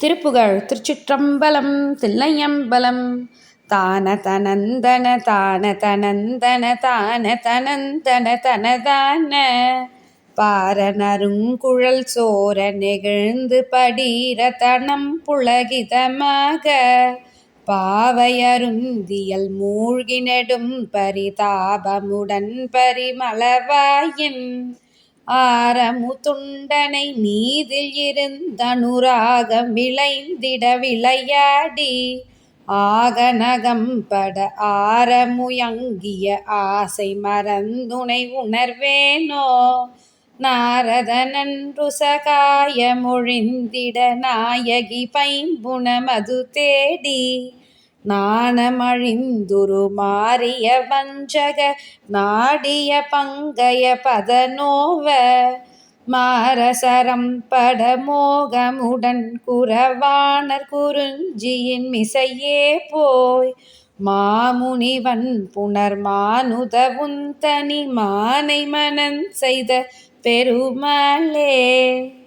திருப்புகழ். திருச்சிற்றம்பலம். தில்லையம்பலம். தான தனந்தன தான தனந்தன தான தனந்தன தனதான பார நறுங்குழல் சோர நெகிழ்ந்து படிர தனம் புளகிதமாக பாவையருந்தியல் மூழ்கி நெடும் பரிதாபமுடன் பரிமளவாயின் ஆரமு துண்டனை மீதில் இருந்தனுராகம் விளைந்திட விளையாடி ஆகநகம்பட ஆரமுயங்கிய ஆசை மறந்துனை உணர்வேனோ நாரதனன்று சகாய மொழிந்திட நாயகி பைம்புன மது தேடி நாணமழிந்துரு மாறிய வஞ்சக நாடிய பங்கய பதனோவ மாரசரம் பட மோகமுடன் குரவாணர் குறிஞ்சியின் மிசையே போய் மாமுனிவன் புனர் மானுதவுந்தனி மானை மனன் செய்த பெருமாளே.